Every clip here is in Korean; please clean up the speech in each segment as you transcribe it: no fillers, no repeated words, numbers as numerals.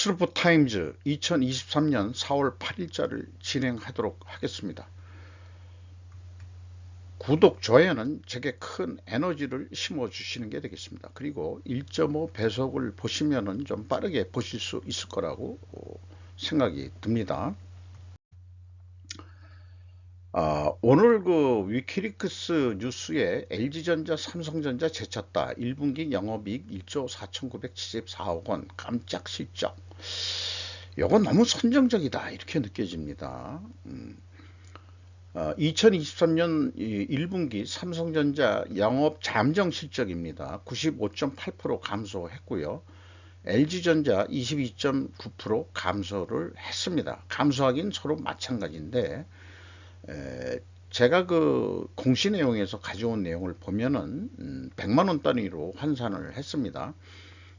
트루프 타임즈 2023년 4월 8일자를 진행하도록 하겠습니다. 구독, 좋아요는 제게 큰 에너지를 심어주시는 게 되겠습니다. 그리고 1.5 배속을 보시면은 좀 빠르게 보실 수 있을 거라고 생각이 듭니다. 오늘 그 위키리크스 뉴스에 LG전자, 삼성전자 제쳤다. 1분기 영업이익 1조 4,974억 원 깜짝 실적. 이건 너무 선정적이다 이렇게 느껴집니다. 2023년 1분기 삼성전자 영업 잠정 실적입니다. 95.8% 감소했고요. LG전자 22.9% 감소를 했습니다. 감소하긴 서로 마찬가지인데 제가 그 공시 내용에서 가져온 내용을 보면은 100만원 단위로 환산을 했습니다.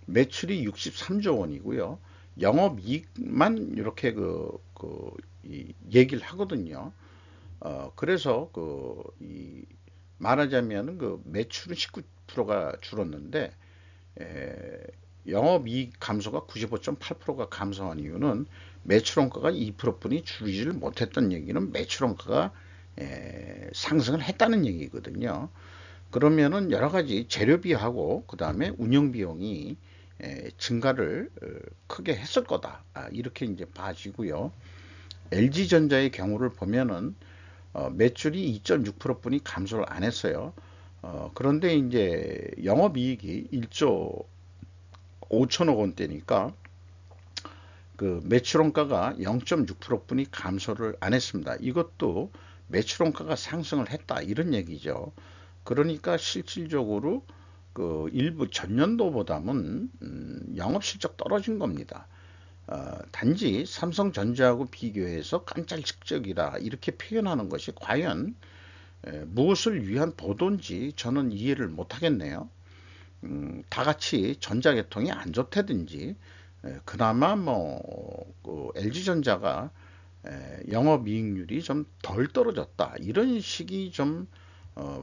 매출이 63조 원이고요. 영업이익만 이렇게 얘기를 하거든요. 그래서 말하자면은 그 매출은 19%가 줄었는데 영업이익 감소가 95.8%가 감소한 이유는 매출원가가 2%뿐이 줄이지를 못했던 얘기는 매출원가가 상승을 했다는 얘기거든요. 그러면은 여러 가지 재료비하고 그 다음에 운영비용이 증가를 크게 했을 거다. 이렇게 이제 봐지고요. LG전자의 경우를 보면은 매출이 2.6%뿐이 감소를 안 했어요. 그런데 이제 영업이익이 1조 5천억 원대니까 그 매출원가가 0.6%뿐이 감소를 안 했습니다. 이것도 매출원가가 상승을 했다 이런 얘기죠. 그러니까 실질적으로 그 일부 전년도보다는 영업실적 떨어진 겁니다. 단지 삼성전자하고 비교해서 깜짝직적이다 이렇게 표현하는 것이 과연 무엇을 위한 보도인지 저는 이해를 못하겠네요. 다 같이 전자계통이 안 좋다든지 그나마 그 LG전자가 영업이익률이 좀 덜 떨어졌다 이런 식이 좀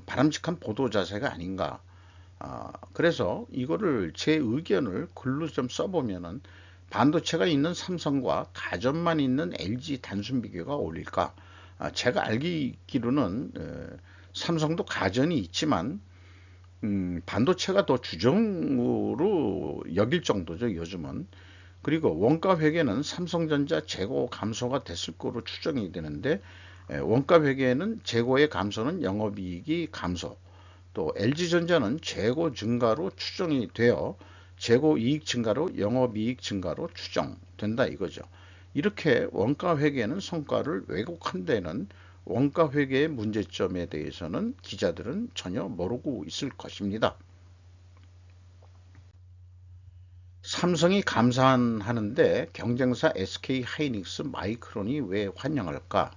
바람직한 보도 자세가 아닌가. 그래서 이거를 제 의견을 글로 좀 써보면은 반도체가 있는 삼성과 가전만 있는 LG 단순 비교가 어울릴까? 제가 알기로는 삼성도 가전이 있지만 반도체가 더 주종으로 여길 정도죠 요즘은. 그리고 원가 회계는 삼성전자 재고 감소가 됐을 거로 추정이 되는데 원가 회계는 재고의 감소는 영업이익이 감소, 또 LG전자는 재고 증가로 추정이 되어 재고 이익 증가로 영업이익 증가로 추정된다 이거죠. 이렇게 원가 회계는 성과를 왜곡한 데는 원가 회계의 문제점에 대해서는 기자들은 전혀 모르고 있을 것입니다. 삼성이 감산하는데 경쟁사 SK 하이닉스 마이크론이 왜 환영할까?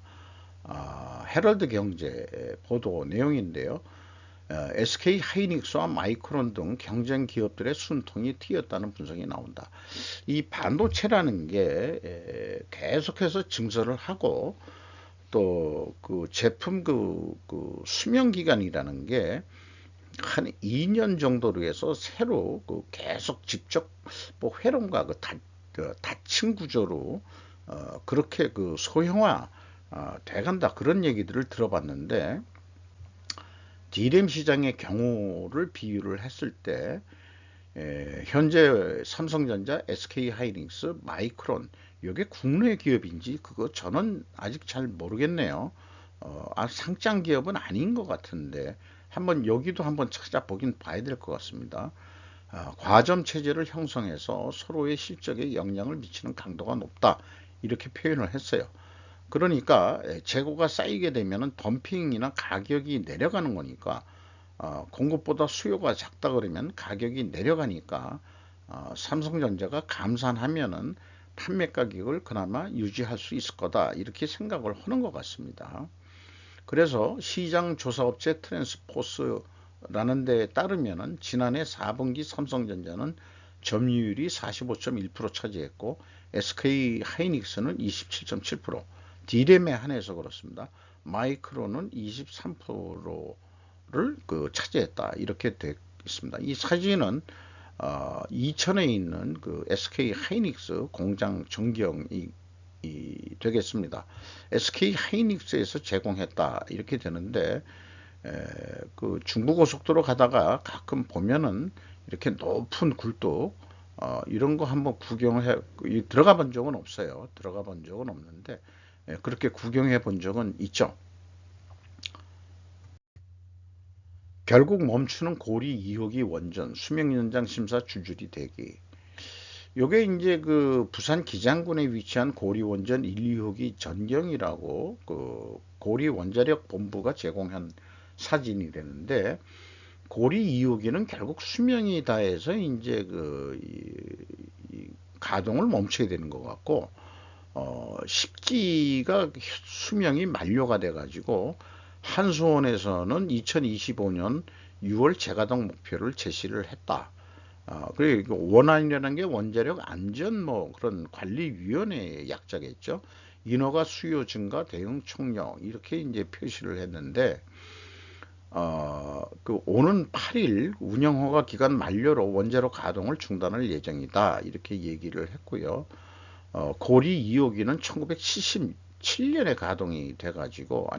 헤럴드 경제 보도 내용인데요. SK 하이닉스와 마이크론 등 경쟁 기업들의 순통이 튀었다는 분석이 나온다. 이 반도체라는 게 계속해서 증설을 하고 또 그 제품 그 수명 기간이라는 게 한 2년 정도로 해서 새로 계속 직접 뭐 회론과 그 다층 구조로 그렇게 그 소형화 돼간다 그런 얘기들을 들어봤는데 D램 시장의 경우를 비유를 했을 때 현재 삼성전자, SK하이닉스, 마이크론 이게 국내 기업인지 그거 저는 아직 잘 모르겠네요. 상장 기업은 아닌 것 같은데 한번 여기도 한번 찾아보긴 봐야 될 것 같습니다. 과점 체제를 형성해서 서로의 실적에 영향을 미치는 강도가 높다 이렇게 표현을 했어요. 그러니까 재고가 쌓이게 되면 덤핑이나 가격이 내려가는 거니까 공급보다 수요가 작다 그러면 가격이 내려가니까 삼성전자가 감산하면은 판매 가격을 그나마 유지할 수 있을 거다 이렇게 생각을 하는 것 같습니다. 그래서 시장 조사업체 트랜스포스라는 데 따르면은 지난해 4분기 삼성전자는 점유율이 45.1% 차지했고 SK 하이닉스는 27.7%, D램에 한해서 그렇습니다. 마이크론은 23%를 차지했다 이렇게 되어 있습니다. 이 사진은 이천에 있는 그 SK 하이닉스 공장 전경이 되겠습니다. SK 하이닉스에서 제공했다 이렇게 되는데, 그 중부고속도로 가다가 가끔 보면은 이렇게 높은 굴뚝 이런 거 한번 구경해 들어가 본 적은 없어요. 들어가 본 적은 없는데 그렇게 구경해 본 적은 있죠. 결국 멈추는 고리 2호기 원전 수명 연장 심사 줄줄이 대기. 요게 이제 그 부산 기장군에 위치한 고리 원전 1, 2호기 전경이라고 그 고리 원자력 본부가 제공한 사진이 되는데, 고리 2호기는 결국 수명이 다해서 이제 이 가동을 멈춰야 되는 것 같고, 10기가 수명이 만료가 돼 가지고 한수원에서는 2025년 6월 재가동 목표를 제시를 했다. 그리고 원안이라는 게 원자력 안전 뭐 그런 관리위원회의 약자겠죠. 인허가 수요 증가 대응 총력 이렇게 이제 표시를 했는데, 그 오는 8일 운영허가 기간 만료로 원자력 가동을 중단할 예정이다 이렇게 얘기를 했고요. 고리 2호기는 1977년에 가동이 돼가지고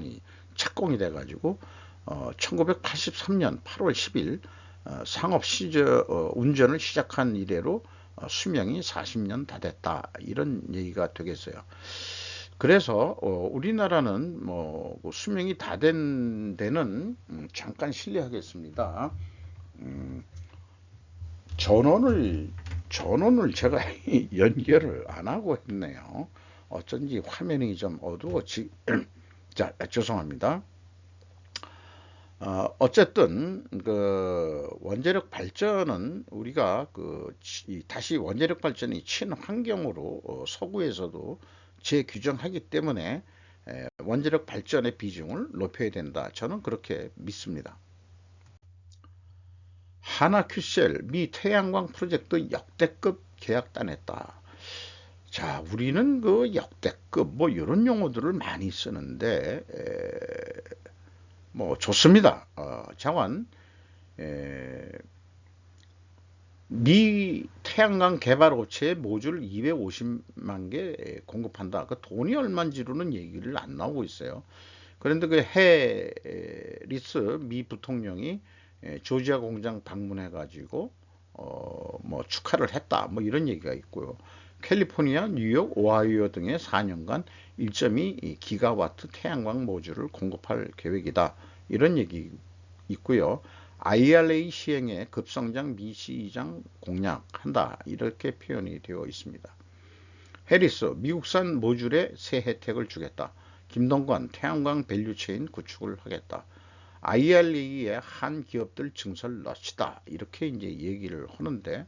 착공이 돼가지고 1983년 8월 10일 상업 운전을 시작한 이래로 수명이 40년 다 됐다 이런 얘기가 되겠어요. 그래서 우리나라는 뭐 수명이 다 된 데는 잠깐 실례하겠습니다. 전원을 제가 연결을 안 하고 했네요. 어쩐지 화면이 좀 어두워지. 자, 죄송합니다. 어쨌든 그 원자력 발전은 우리가 다시 원자력 발전이 친환경으로 서구에서도 재규정하기 때문에 원자력 발전의 비중을 높여야 된다. 저는 그렇게 믿습니다. 하나큐셀 미 태양광 프로젝트 역대급 계약 따냈다. 자, 우리는 그 역대급 뭐 이런 용어들을 많이 쓰는데 뭐 좋습니다. 자관 미 태양광 개발 업체에 모듈 250만 개 공급한다. 그 돈이 얼마인지로는 얘기를 안 나오고 있어요. 그런데 그 해리스 미 부통령이 조지아 공장 방문해 가지고 뭐 축하를 했다 뭐 이런 얘기가 있고요. 캘리포니아, 뉴욕, 오하이오 등의 4년간 1.2 기가와트 태양광 모듈을 공급할 계획이다 이런 얘기 있고요. IRA 시행에 급성장 미 시장 공략한다 이렇게 표현이 되어 있습니다. 해리스 미국산 모듈에 새 혜택을 주겠다. 김동관 태양광 밸류체인 구축을 하겠다. IRA에 한 기업들 증설 넣시다 이렇게 이제 얘기를 하는데,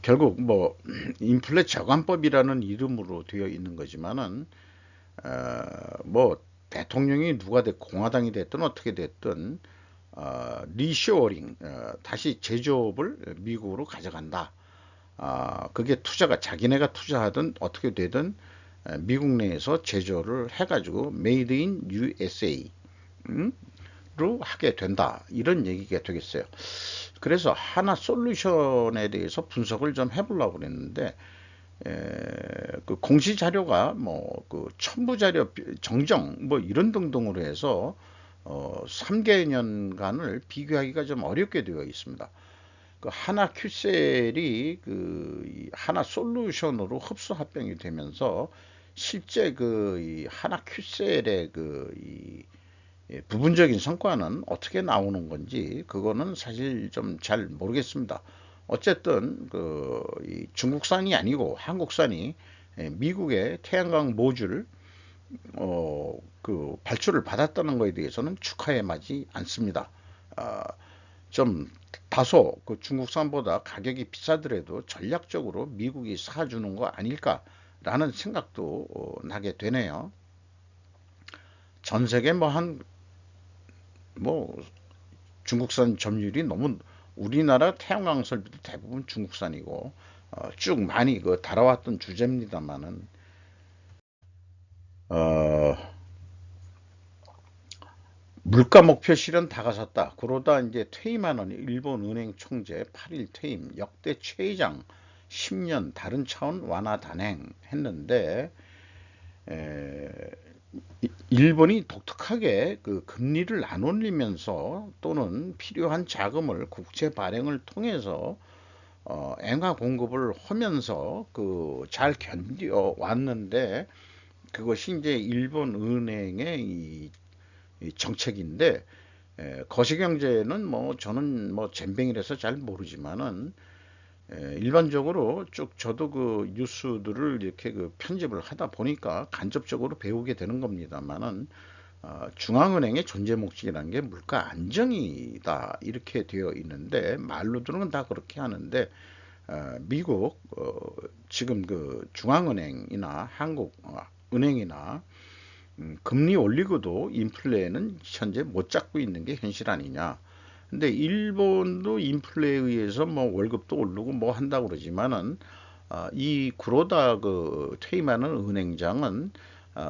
결국 뭐 인플레 저감법이라는 이름으로 되어 있는 거지만은 뭐 대통령이 누가 됐 공화당이 됐든 어떻게 됐든 리쇼어링 다시 제조업을 미국으로 가져간다. 그게 투자가 자기네가 투자하든 어떻게 되든 미국 내에서 제조를 해가지고 메이드 인 USA 로 하게 된다 이런 얘기가 되겠어요. 그래서 하나 솔루션에 대해서 분석을 좀 해보려고 그랬는데, 그 공시 자료가 뭐 그 첨부 자료 정정 뭐 이런 등등으로 해서 3개년간을 비교하기가 좀 어렵게 되어 있습니다. 그 하나 큐셀이 그 하나 솔루션으로 흡수 합병이 되면서 실제 그 하나 큐셀의 부분적인 성과는 어떻게 나오는 건지 그거는 사실 좀 잘 모르겠습니다. 어쨌든 중국산이 아니고 한국산이 미국의 태양광 모듈 발주를 받았다는 것에 대해서는 축하에 마지 않습니다. 좀 다소 그 중국산보다 가격이 비싸더라도 전략적으로 미국이 사주는 거 아닐까라는 생각도 나게 되네요. 전 세계 뭐 중국산 점유율이 너무, 우리나라 태양광 설비도 대부분 중국산이고 쭉 많이 달아왔던 주제입니다만은 물가 목표 실현 다가섰다. 그러다 이제 퇴임하는 일본 은행 총재 8일 퇴임, 역대 최장 10년 다른 차원 완화 단행했는데, 에, 일본이 독특하게 그 금리를 안 올리면서 또는 필요한 자금을 국채 발행을 통해서 엔화 공급을 하면서 그 잘 견뎌 왔는데, 그것이 이제 일본 은행의 이 정책인데, 거시경제는 뭐 저는 뭐 젬병이라서 잘 모르지만은, 일반적으로 쭉 저도 그 뉴스들을 이렇게 그 편집을 하다 보니까 간접적으로 배우게 되는 겁니다만은, 중앙은행의 존재 목적이라는 게 물가 안정이다 이렇게 되어 있는데, 말로들은 다 그렇게 하는데, 미국 지금 그 중앙은행이나 한국 은행이나 금리 올리고도 인플레는 현재 못 잡고 있는 게 현실 아니냐. 근데 일본도 인플레에 의해서 뭐 월급도 오르고 뭐 한다고 그러지만은, 이 구로다 그 퇴임하는 은행장은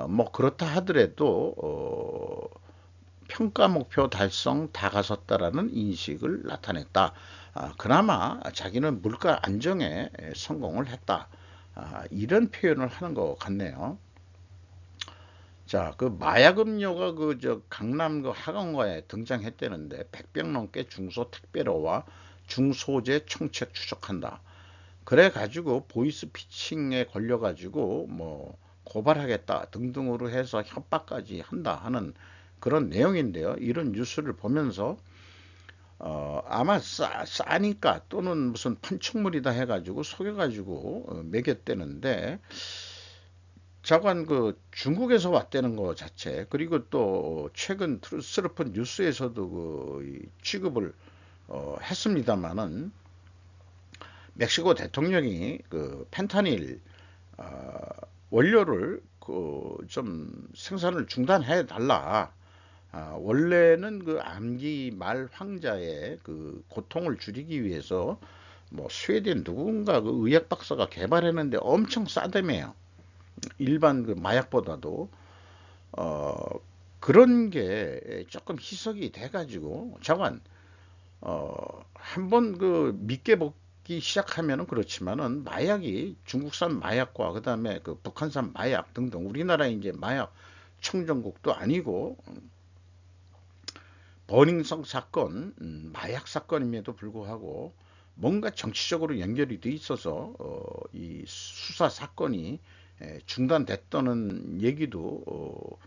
뭐 그렇다 하더라도 평가 목표 달성 다가섰다라는 인식을 나타냈다. 그나마 자기는 물가 안정에 성공을 했다. 이런 표현을 하는 것 같네요. 자, 그 마약 음료가 그 저 강남 그 학원가에 등장했다는데 100병 넘게 중소택배로와 중소재 총책 추적한다. 그래 가지고 보이스 피칭에 걸려 가지고 뭐 고발하겠다 등등으로 해서 협박까지 한다 하는 그런 내용인데요. 이런 뉴스를 보면서 아마 싸니까 또는 무슨 판촉물이다 해가지고 속여가지고 먹였대는데, 자관 그 중국에서 왔다는 거 자체, 그리고 또 최근 트루스르프 뉴스에서도 그 취급을 했습니다마는, 멕시코 대통령이 그 펜타닐 어, 원료를 그 좀 생산을 중단해 달라. 원래는 그 암기 말 환자의 그 고통을 줄이기 위해서 뭐 스웨덴 누군가 그 의학 박사가 개발했는데 엄청 싸다며요. 일반 그 마약보다도. 어, 그런 게 조금 희석이 돼가지고 자관 한번 그 믿게 먹기 시작하면은 그렇지만은, 마약이 중국산 마약과 그다음에 그 북한산 마약 등등 우리나라 이제 마약 청정국도 아니고 버닝성 사건, 마약 사건임에도 불구하고 뭔가 정치적으로 연결이 돼 있어서 이 수사 사건이 중단됐다는 얘기도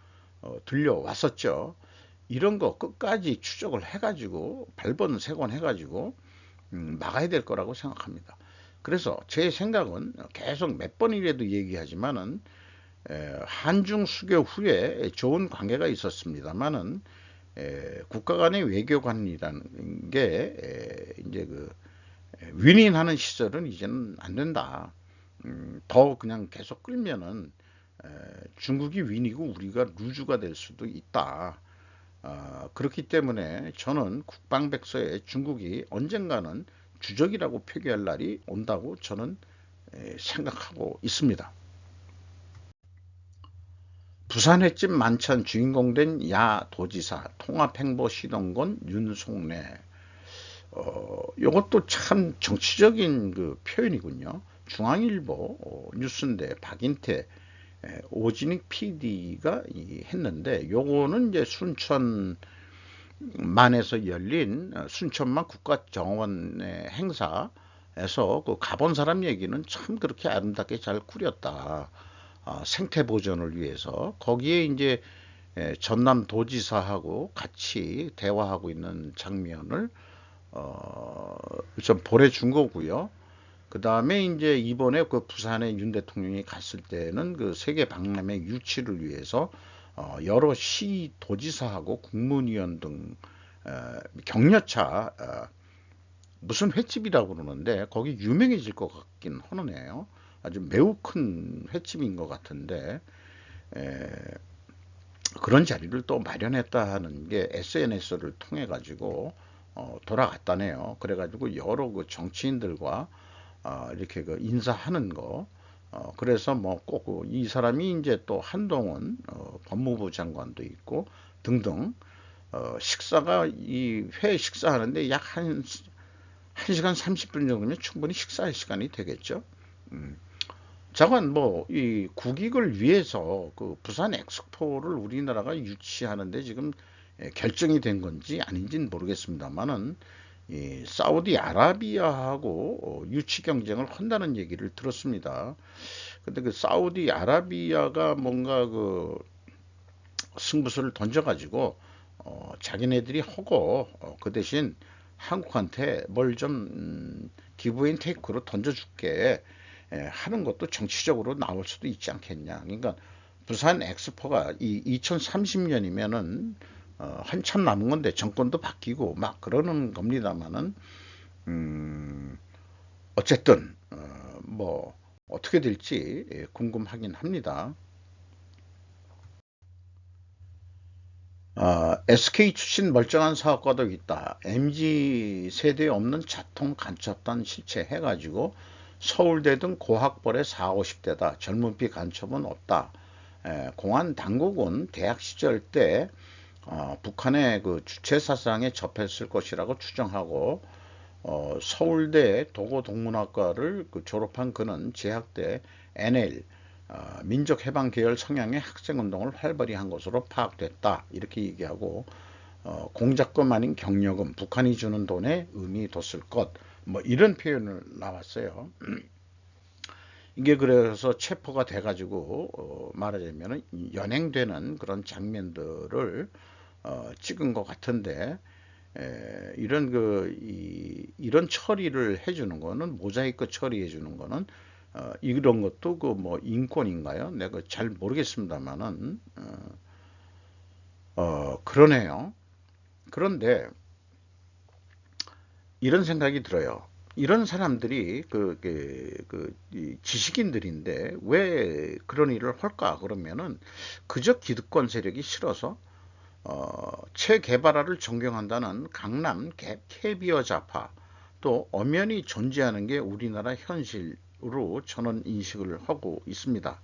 들려왔었죠. 이런 거 끝까지 추적을 해가지고 발본색원 해가지고 막아야 될 거라고 생각합니다. 그래서 제 생각은 계속 몇 번이라도 얘기하지만은, 한중 수교 후에 좋은 관계가 있었습니다만은, 국가 간의 외교관이라는 게 이제 그 윈윈하는 시절은 이제는 안 된다. 더 그냥 계속 끌면은 중국이 윈이고 우리가 루즈가 될 수도 있다. 그렇기 때문에 저는 국방백서에 중국이 언젠가는 주적이라고 표기할 날이 온다고 저는 생각하고 있습니다. 부산 횟집 만찬 주인공 된 야 도지사 통합행보 시동건 윤송래. 이것도 참 정치적인 그 표현이군요. 중앙일보 뉴스인데 박인태 오진익 PD가 했는데, 요거는 이제 순천만에서 열린 순천만 국가정원의 행사에서 그 가본 사람 얘기는 참 그렇게 아름답게 잘 꾸렸다. 생태 보존을 위해서 거기에 이제 전남 도지사하고 같이 대화하고 있는 장면을 좀 보내준 거고요. 그 다음에 이제 이번에 그 부산에 윤 대통령이 갔을 때는 그 세계 박람회 유치를 위해서 여러 시 도지사하고 국무위원 등 격려차 무슨 횟집이라고 그러는데 거기 유명해질 것 같긴 하네요. 아주 매우 큰 횟집인 것 같은데, 에, 그런 자리를 또 마련했다 하는 게 SNS를 통해 가지고 돌아갔다네요. 그래가지고 여러 그 정치인들과 이렇게 그 인사하는 거. 그래서 뭐 꼭 이 사람이 이제 또 한동훈 법무부 장관도 있고 등등 식사가 이 회 식사하는데 약 1시간 30분 정도면 충분히 식사할 시간이 되겠죠. 음. 자관 이 국익을 위해서 그 부산 엑스포를 우리나라가 유치하는데 지금 결정이 된 건지 아닌지는 모르겠습니다만은 이 사우디아라비아하고 유치 경쟁을 한다는 얘기를 들었습니다. 근데 그 사우디아라비아가 뭔가 그 승부수를 던져가지고 자기네들이 하고 그 대신 한국한테 뭘 좀 기브앤테이크로 던져줄게 하는 것도 정치적으로 나올 수도 있지 않겠냐. 그러니까 부산 엑스포가 이 2030년이면은 한참 남은 건데 정권도 바뀌고 막 그러는 겁니다만은 어쨌든 뭐 어떻게 될지 궁금하긴 합니다. SK 출신 멀쩡한 사업가도 있다. MZ 세대에 없는 자통 간첩단 실체 해가지고 서울대 등 고학벌의 4, 50대다. 젊은피 간첩은 없다. 공안 당국은 대학 시절 때 북한의 그 주체 사상에 접했을 것이라고 추정하고 서울대 도고동문학과를 그 졸업한 그는 재학 때 NL 민족해방계열 성향의 학생운동을 활발히 한 것으로 파악됐다. 이렇게 얘기하고 공작금 아닌 경력은 북한이 주는 돈에 의미 뒀을 것. 뭐 이런 표현을 나왔어요. 이게 그래서 체포가 돼가지고 말하자면 연행되는 그런 장면들을 찍은 것 같은데 이런 이런 처리를 해주는 거는 모자이크 처리해 주는 거는 이런 것도 그 뭐 인권인가요? 내가 잘 모르겠습니다만은 그러네요. 그런데 이런 생각이 들어요. 이런 사람들이 이 지식인들인데 왜 그런 일을 할까? 그러면은 그저 기득권 세력이 싫어서 체개발화를 존경한다는 강남 캐비어 좌파 또 엄연히 존재하는 게 우리나라 현실으로 저는 인식을 하고 있습니다.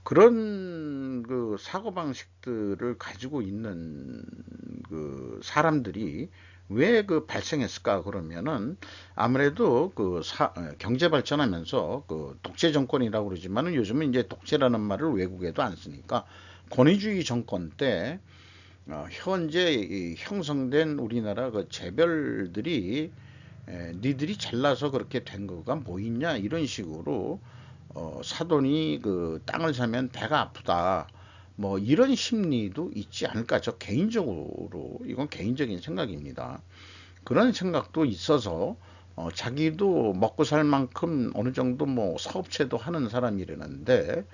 그런 그 사고방식들을 가지고 있는 그 사람들이 왜 그 발생했을까 그러면은 아무래도 경제 발전하면서 그 독재 정권이라고 그러지만은 요즘은 이제 독재라는 말을 외국에도 안 쓰니까 권위주의 정권 때 현재 형성된 우리나라 그 재벌들이 니들이 잘나서 그렇게 된 거가 뭐 있냐 이런 식으로 사돈이 그 땅을 사면 배가 아프다 뭐 이런 심리도 있지 않을까 저 개인적으로 이건 개인적인 생각입니다. 그런 생각도 있어서 자기도 먹고 살 만큼 어느 정도 뭐 사업체도 하는 사람이라는데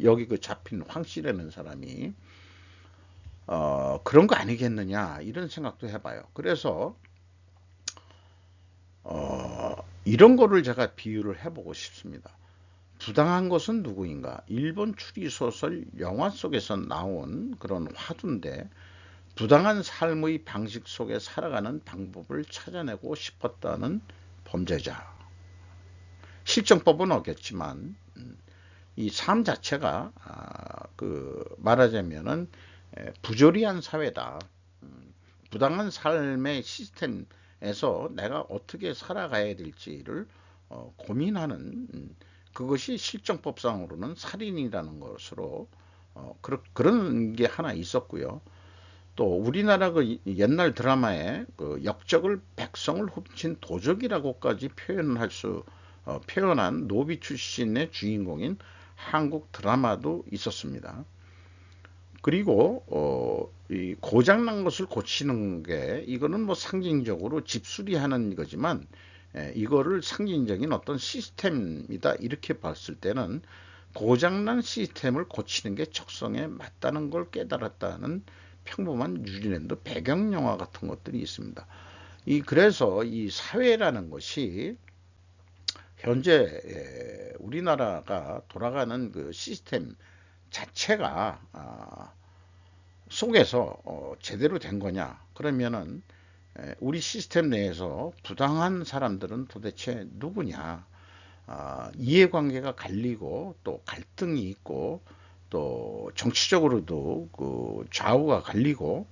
여기 그 잡힌 황씨라는 사람이 그런 거 아니겠느냐 이런 생각도 해봐요. 그래서 이런 거를 제가 비유를 해보고 싶습니다. 부당한 것은 누구인가? 일본 추리소설 영화 속에서 나온 그런 화두인데 부당한 삶의 방식 속에 살아가는 방법을 찾아내고 싶었다는 범죄자. 실정법은 없겠지만 이 삶 자체가 그 말하자면은 부조리한 사회다. 부당한 삶의 시스템에서 내가 어떻게 살아가야 될지를 고민하는 그것이 실정법상으로는 살인이라는 것으로 그런 게 하나 있었고요. 또 우리나라 그 옛날 드라마에 그 역적을 백성을 훔친 도적이라고까지 표현한 노비 출신의 주인공인 한국 드라마도 있었습니다. 그리고 이 고장난 것을 고치는 게 이거는 뭐 상징적으로 집수리하는 거지만 이거를 상징적인 어떤 시스템이다 이렇게 봤을 때는 고장난 시스템을 고치는 게 적성에 맞다는 걸 깨달았다는 평범한 뉴질랜드 배경 영화 같은 것들이 있습니다. 그래서 이 사회라는 것이 현재 우리나라가 돌아가는 그 시스템 자체가 속에서 제대로 된 거냐 그러면은 우리 시스템 내에서 부당한 사람들은 도대체 누구냐 이해관계가 갈리고 또 갈등이 있고 또 정치적으로도 그 좌우가 갈리고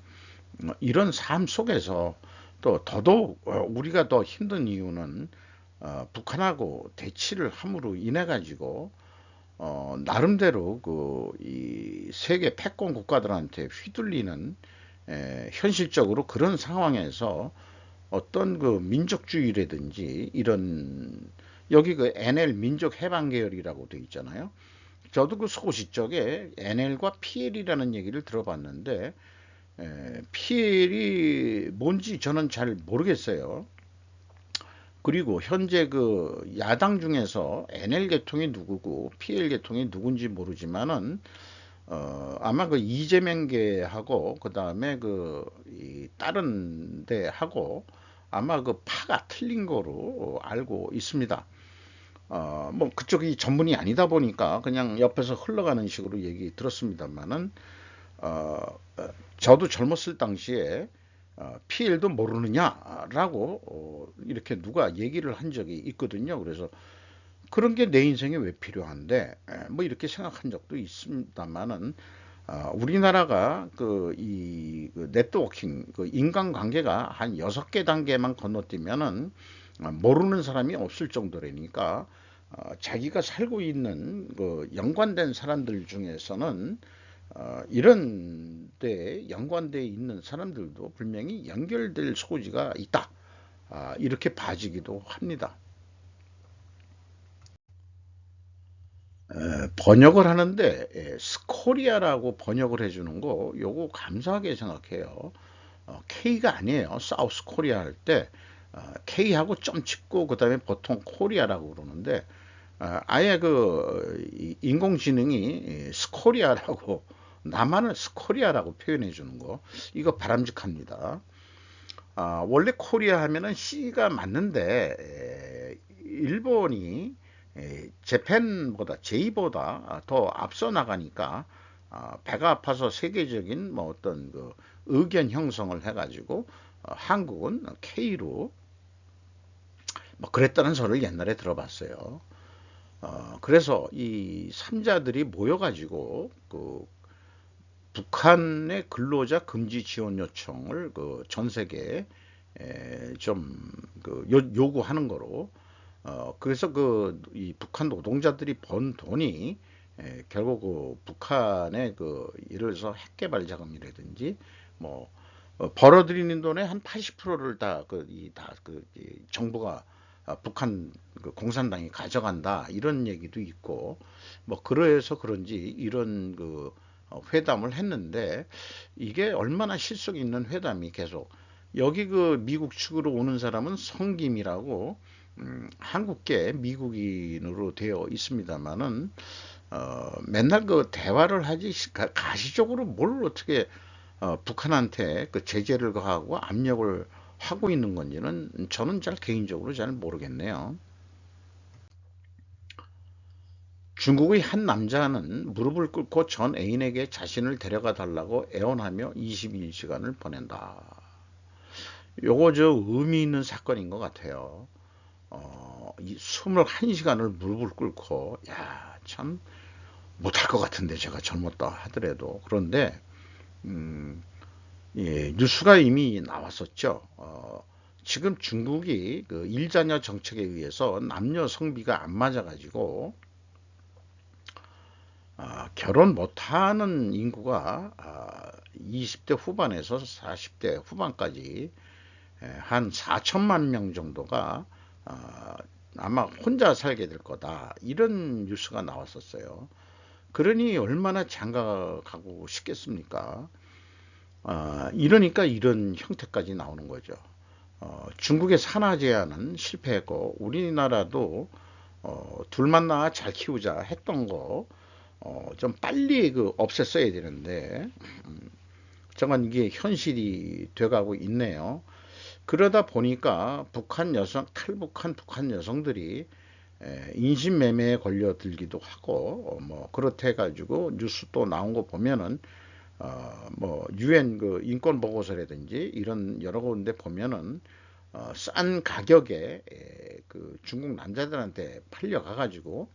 이런 삶 속에서 또 더더욱 우리가 더 힘든 이유는 북한하고 대치를 함으로 인해 가지고 나름대로 그 이 세계 패권 국가들한테 휘둘리는 현실적으로 그런 상황에서 어떤 그 민족주의라든지 이런 여기 그 NL 민족 해방 계열이라고 돼 있잖아요. 저도 그 소시적에 NL과 PL이라는 얘기를 들어봤는데 PL이 뭔지 저는 잘 모르겠어요. 그리고 현재 그 야당 중에서 NL 계통이 누구고 PL 계통이 누군지 모르지만은 아마 그 이재명계하고 그 다음에 그이 다른 데하고 아마 그 파가 틀린 거로 알고 있습니다. 뭐 그쪽이 전문이 아니다 보니까 그냥 옆에서 흘러가는 식으로 얘기 들었습니다만은 어, 저도 젊었을 당시에 PL도 모르느냐라고 이렇게 누가 얘기를 한 적이 있거든요. 그래서 그런 게 내 인생에 왜 필요한데 뭐 이렇게 생각한 적도 있습니다만은 우리나라가 그 네트워킹 그 인간관계가 한 6개 단계만 건너뛰면은 모르는 사람이 없을 정도라니까 자기가 살고 있는 그 연관된 사람들 중에서는 이런 데 연관되어 있는 사람들도 분명히 연결될 소지가 있다. 이렇게 봐지기도 합니다. 번역을 하는데 스코리아라고 번역을 해주는 거 요거 감사하게 생각해요. K가 아니에요. 사우스 코리아 할 때 K하고 점 찍고 그다음에 보통 코리아라고 그러는데 아예 그 인공지능이 스코리아라고 나만을 스코리아라고 표현해 주는 거 이거 바람직합니다. 원래 코리아 하면은 C가 맞는데 일본이 재팬보다 J보다 더 앞서 나가니까 배가 아파서 세계적인 뭐 어떤 그 의견 형성을 해가지고 한국은 K로 뭐 그랬다는 소리를 옛날에 들어봤어요. 그래서 이 삼자들이 모여가지고 그 북한의 근로자 금지 지원 요청을 그 전 세계에 좀그 요구하는 거로 그래서 그 이 북한 노동자들이 번 돈이 결국 그 북한의 그 예를 들어서 핵 개발 자금이라든지 뭐 벌어들이는 돈의 한 80%를 다그 정부가 북한 그 공산당이 가져간다 이런 얘기도 있고 뭐 그래서 그런지 이런 그 회담을 했는데 이게 얼마나 실속 있는 회담이 계속 여기 그 미국 측으로 오는 사람은 성김이라고 한국계 미국인으로 되어 있습니다만은 맨날 그 대화를 하지 가시적으로 뭘 어떻게 북한한테 그 제재를 가하고 압력을 하고 있는 건지는 저는 잘 개인적으로 잘 모르겠네요. 중국의 한 남자는 무릎을 꿇고 전 애인에게 자신을 데려가 달라고 애원하며 22시간을 보낸다. 요거 저 의미 있는 사건인 것 같아요. 21시간을 무릎을 꿇고, 야, 참, 못할 것 같은데, 제가 젊었다 하더라도. 그런데, 예, 뉴스가 이미 나왔었죠. 지금 중국이 그 일자녀 정책에 의해서 남녀 성비가 안 맞아가지고, 결혼 못하는 인구가 20대 후반에서 40대 후반까지 한 4천만 명 정도가 아마 혼자 살게 될 거다. 이런 뉴스가 나왔었어요. 그러니 얼마나 장가가고 싶겠습니까? 이러니까 이런 형태까지 나오는 거죠. 중국의 산하 제한은 실패했고 우리나라도 둘만 낳아 잘 키우자 했던 거 좀 빨리 그 없앴어야 되는데 정말 이게 현실이 돼가고 있네요. 그러다 보니까 북한 여성 탈북한 북한 여성들이 인신매매에 걸려들기도 하고 뭐 그렇대 가지고 뉴스 또 나온 거 보면은 뭐 유엔 그 인권 보고서라든지 이런 여러 군데 보면은 싼 가격에 그 중국 남자들한테 팔려가 가지고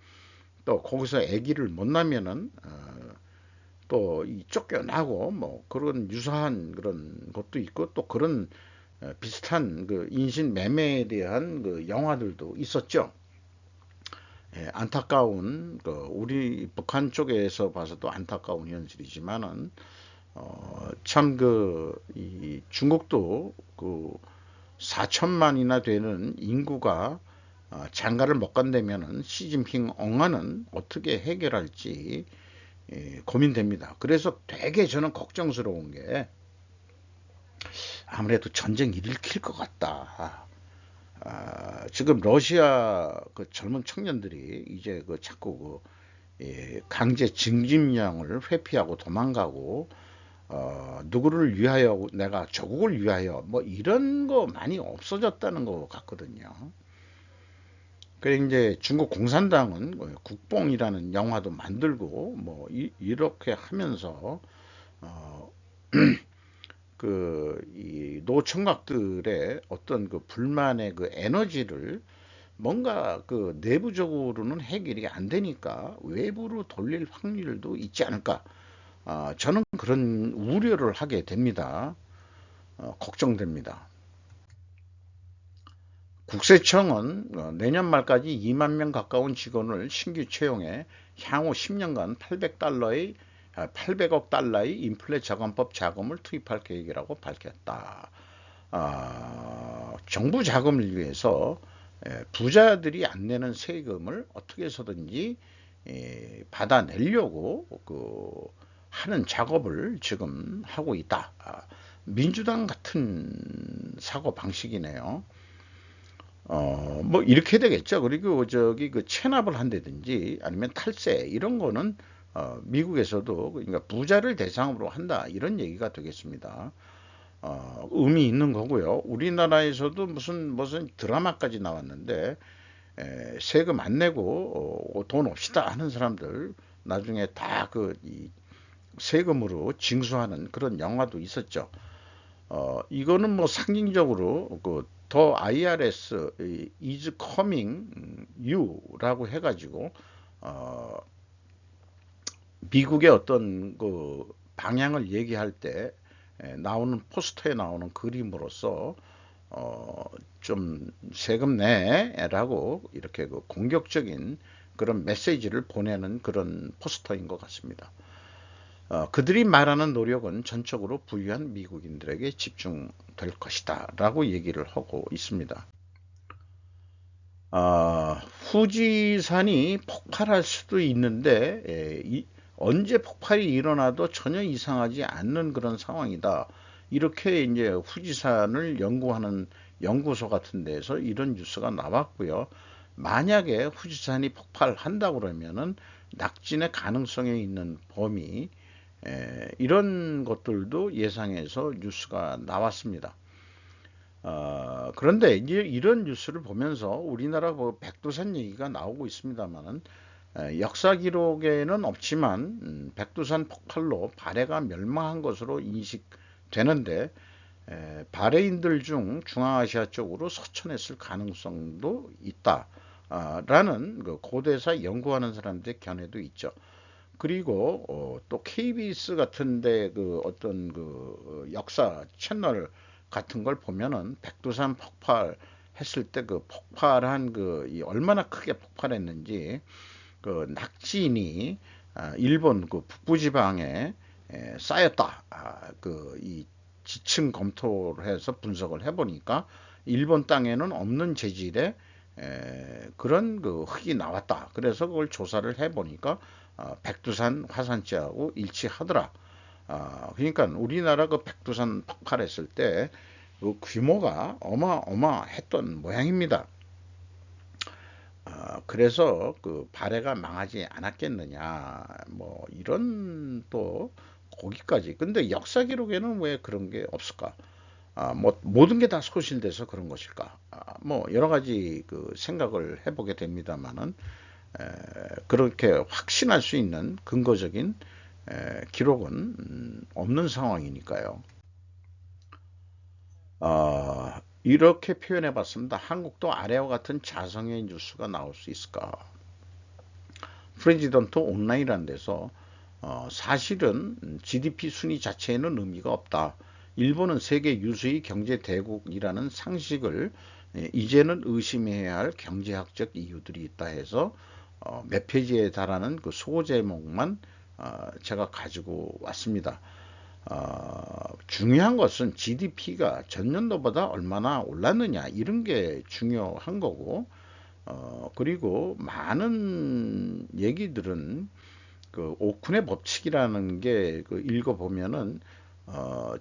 또 거기서 아기를 못 낳으면은 또 이 쫓겨나고 뭐 그런 유사한 그런 것도 있고 또 그런 비슷한 그 인신매매에 대한 그 영화들도 있었죠. 예, 안타까운 그 우리 북한 쪽에서 봐서도 안타까운 현실이지만은 참 그 이 중국도 그 4천만이나 되는 인구가 장가를 못 간다면은 시진핑 엉아는 어떻게 해결할지 고민됩니다. 그래서 되게 저는 걱정스러운 게 아무래도 전쟁 일으킬 것 같다. 지금 러시아 그 젊은 청년들이 이제 그 자꾸 그 강제 징집령을 회피하고 도망가고 누구를 위하여 내가 조국을 위하여 뭐 이런 거 많이 없어졌다는 것 같거든요. 그래 이제 중국 공산당은 뭐 국뽕이라는 영화도 만들고 뭐 이렇게 하면서 어, 그이 노총각들의 어떤 그 불만의 그 에너지를 뭔가 그 내부적으로는 해결이 안 되니까 외부로 돌릴 확률도 있지 않을까. 저는 그런 우려를 하게 됩니다. 걱정됩니다. 국세청은 내년 말까지 2만 명 가까운 직원을 신규 채용해 향후 10년간 800억 달러의 인플레 저감법 자금을 투입할 계획이라고 밝혔다. 정부 자금을 위해서 부자들이 안 내는 세금을 어떻게 해서든지 받아내려고 하는 작업을 지금 하고 있다. 민주당 같은 사고 방식이네요. 뭐 이렇게 되겠죠. 그리고 저기 그 체납을 한다든지 아니면 탈세 이런 거는 미국에서도 그러니까 부자를 대상으로 한다 이런 얘기가 되겠습니다. 의미 있는 거고요. 우리나라에서도 무슨 드라마까지 나왔는데 세금 안 내고 돈 없이다 하는 사람들 나중에 다 그 세금으로 징수하는 그런 영화도 있었죠. 이거는 뭐 상징적으로 그 더 IRS is coming you라고 해가지고 어, 미국의 어떤 그 방향을 얘기할 때 나오는 포스터에 나오는 그림으로서 좀 세금 내라고 이렇게 그 공격적인 그런 메시지를 보내는 그런 포스터인 것 같습니다. 그들이 말하는 노력은 전적으로 부유한 미국인들에게 집중될 것이다 라고 얘기를 하고 있습니다. 후지산이 폭발할 수도 있는데 언제 폭발이 일어나도 전혀 이상하지 않는 그런 상황이다. 이렇게 이제 후지산을 연구하는 연구소 같은 데서 이런 뉴스가 나왔고요. 만약에 후지산이 폭발한다 그러면은 낙진의 가능성이 있는 범위 이런 것들도 예상해서 뉴스가 나왔습니다. 그런데 이제 이런 뉴스를 보면서 우리나라 뭐 백두산 얘기가 나오고 있습니다만은 역사 기록에는 없지만 백두산 폭발로 발해가 멸망한 것으로 인식되는데 바레인들 중 중앙아시아 쪽으로 서천했을 가능성도 있다라는 그 고대사 연구하는 사람들의 견해도 있죠. 그리고 또 KBS 같은데 그 어떤 그 역사 채널 같은 걸 보면은 백두산 폭발했을 때 그 폭발한 그 얼마나 크게 폭발했는지 그 낙진이 일본 그 북부지방에 쌓였다. 그 이 지층 검토를 해서 분석을 해보니까 일본 땅에는 없는 재질의 그런 그 흙이 나왔다. 그래서 그걸 조사를 해보니까 백두산 화산재하고 일치하더라. 그러니까 우리나라 그 백두산 폭발했을 때 그 규모가 어마어마했던 모양입니다. 그래서 그 발해가 망하지 않았겠느냐, 뭐 이런 또 거기까지. 근데 역사 기록에는 왜 그런 게 없을까? 뭐 모든 게 다 소실돼서 그런 것일까? 뭐 여러 가지 그 생각을 해보게 됩니다만은 그렇게 확신할 수 있는 근거적인 기록은 없는 상황이니까요. 이렇게 표현해 봤습니다. 한국도 아래와 같은 자성의 뉴스가 나올 수 있을까? 프레지던트 온라인이라는 데서 사실은 GDP 순위 자체에는 의미가 없다. 일본은 세계 유수의 경제 대국이라는 상식을 이제는 의심해야 할 경제학적 이유들이 있다 해서 몇 페이지에 달하는 그 소제목만 제가 가지고 왔습니다. 중요한 것은 GDP가 전년도보다 얼마나 올랐느냐 이런 게 중요한 거고, 그리고 많은 얘기들은 그 오쿤의 법칙이라는 게그 읽어보면은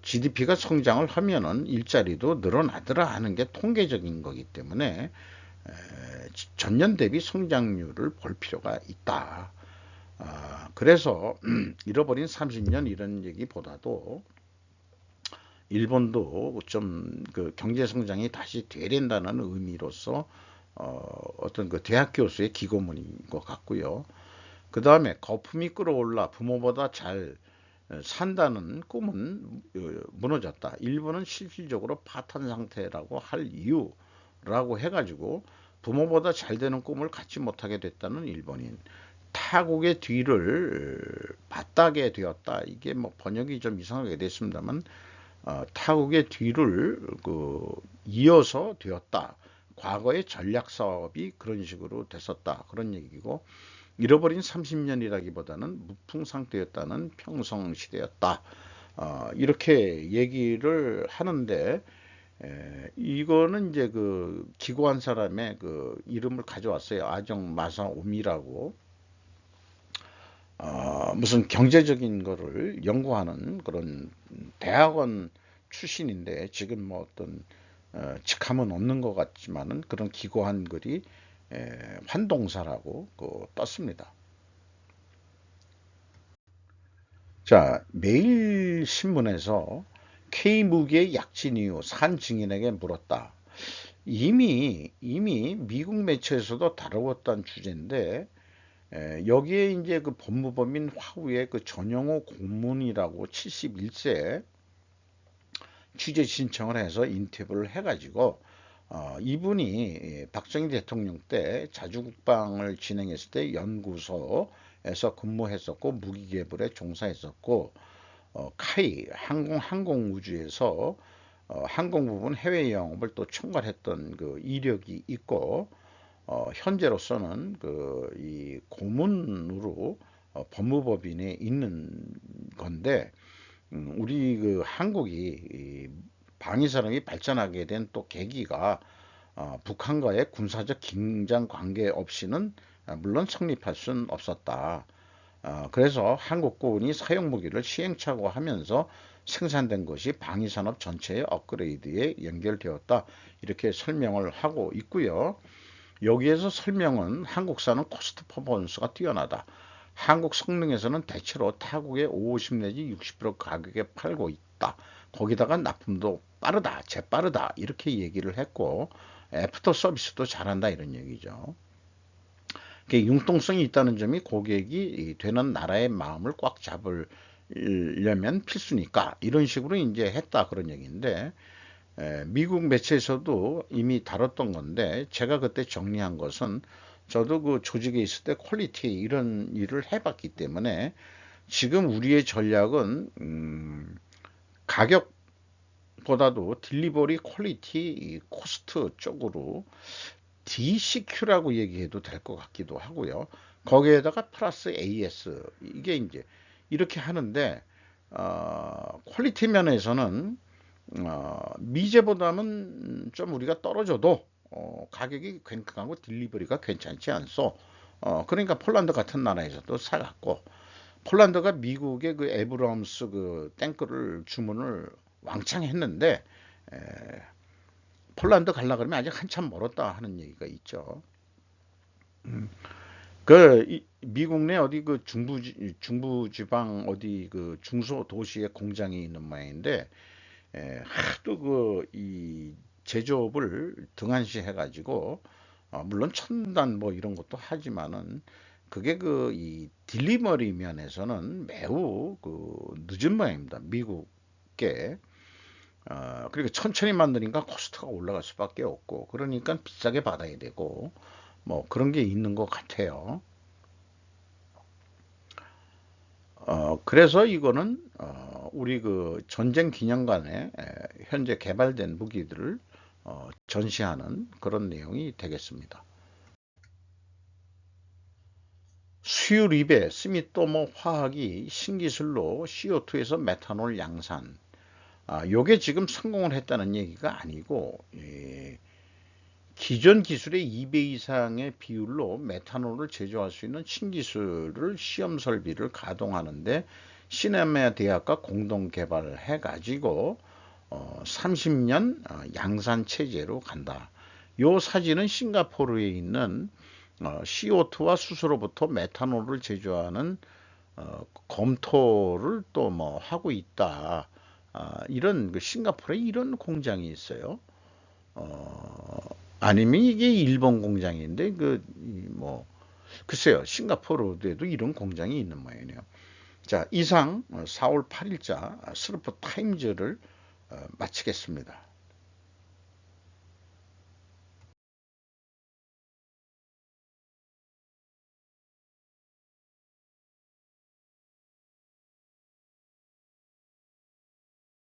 GDP가 성장을 하면은 일자리도 늘어나더라 하는 게 통계적인 거기 때문에 전년 대비 성장률을 볼 필요가 있다. 그래서 잃어버린 30년 이런 얘기보다도 일본도 좀 그 경제 성장이 다시 되된다는 의미로서 어떤 그 대학 교수의 기고문인 것 같고요. 그 다음에 거품이 끓어올라 부모보다 잘 산다는 꿈은 무너졌다. 일본은 실질적으로 파탄 상태라고 할 이유라고 해가지고 부모보다 잘 되는 꿈을 갖지 못하게 됐다는 일본인. 타국의 뒤를 받다게 되었다. 이게 뭐 번역이 좀 이상하게 됐습니다만 타국의 뒤를 이어서 되었다. 과거의 전략 사업이 그런 식으로 됐었다. 그런 얘기고 잃어버린 30년이라기보다는 무풍 상태였다는 평성 시대였다. 이렇게 얘기를 하는데 이거는 이제 그 기고한 사람의 그 이름을 가져왔어요. 아정 마사오미라고. 무슨 경제적인 거를 연구하는 그런 대학원 출신인데 지금 뭐 어떤 직함은 없는 것 같지만은 그런 기고한 글이 환동사라고 떴습니다. 자, 매일 신문에서 K무기의 약진 이유 산 증인에게 물었다. 이미 미국 매체에서도 다루었던 주제인데 여기에 이제 그 법무법인 화우의 그 전영호 고문이라고 71세 취재 신청을 해서 인터뷰를 해가지고 이분이 박정희 대통령 때 자주국방을 진행했을 때 연구소에서 근무했었고 무기개발에 종사했었고 카이 항공우주에서 항공 부분 해외 영업을 또 총괄했던 그 이력이 있고 현재로서는 이 고문으로 법무법인에 있는 건데 우리 그 한국이 방위산업이 발전하게 된 또 계기가 북한과의 군사적 긴장 관계 없이는 물론 성립할 수는 없었다. 그래서 한국군이 사용 무기를 시행착오하면서 생산된 것이 방위산업 전체의 업그레이드에 연결되었다. 이렇게 설명을 하고 있고요. 여기에서 설명은 한국산은 코스트 퍼포먼스가 뛰어나다. 한국 성능에서는 대체로 타국의 50 내지 60% 가격에 팔고 있다. 거기다가 납품도 빠르다, 재빠르다 이렇게 얘기를 했고 애프터 서비스도 잘한다 이런 얘기죠. 융통성이 있다는 점이 고객이 되는 나라의 마음을 꽉 잡으려면 필수니까 이런 식으로 이제 했다 그런 얘기인데 미국 매체에서도 이미 다뤘던 건데 제가 그때 정리한 것은 저도 그 조직에 있을 때 퀄리티 이런 일을 해봤기 때문에 지금 우리의 전략은 가격보다도 딜리버리 퀄리티 코스트 쪽으로 DCQ라고 얘기해도 될 것 같기도 하고요. 거기에다가 플러스 AS 이게 이제 이렇게 하는데 퀄리티 면에서는 미제보다는 좀 우리가 떨어져도 가격이 굉장하고 딜리버리가 괜찮지 않소. 그러니까 폴란드 같은 나라에서도 사갔고 폴란드가 미국의 그 에브럼스 그 탱크를 주문을 왕창 했는데 폴란드 갈라 그러면 아직 한참 멀었다 하는 얘기가 있죠. 미국 내 어디 그 중부 지방 어디 그 중소 도시에 공장이 있는 모양인데 하도 이 제조업을 등한시 해가지고 물론 첨단 뭐 이런 것도 하지만은 그게 이 딜리버리 면에서는 매우 늦은 모양입니다. 미국계. 그리고 천천히 만드니까 코스트가 올라갈 수밖에 없고 그러니까 비싸게 받아야 되고 뭐 그런 게 있는 것 같아요. 그래서 이거는 우리 그 전쟁 기념관에 현재 개발된 무기들을 전시하는 그런 내용이 되겠습니다. 수유립에 스미토모 화학이 신기술로 CO2에서 메탄올 양산, 요게 지금 성공을 했다는 얘기가 아니고, 기존 기술의 2배 이상의 비율로 메탄올을 제조할 수 있는 신기술을 시험 설비를 가동하는데 시네마 대학과 공동 개발을 해가지고 30년 양산 체제로 간다. 요 사진은 싱가포르에 있는 CO2와 수소로부터 메탄올을 제조하는 검토를 또 뭐 하고 있다. 이런 그 싱가포르에 이런 공장이 있어요. 아니면 이게 일본 공장인데 뭐 글쎄요, 싱가포르에도 이런 공장이 있는 모양이네요. 자, 이상 4월 8일자 스루프 타임즈를 마치겠습니다.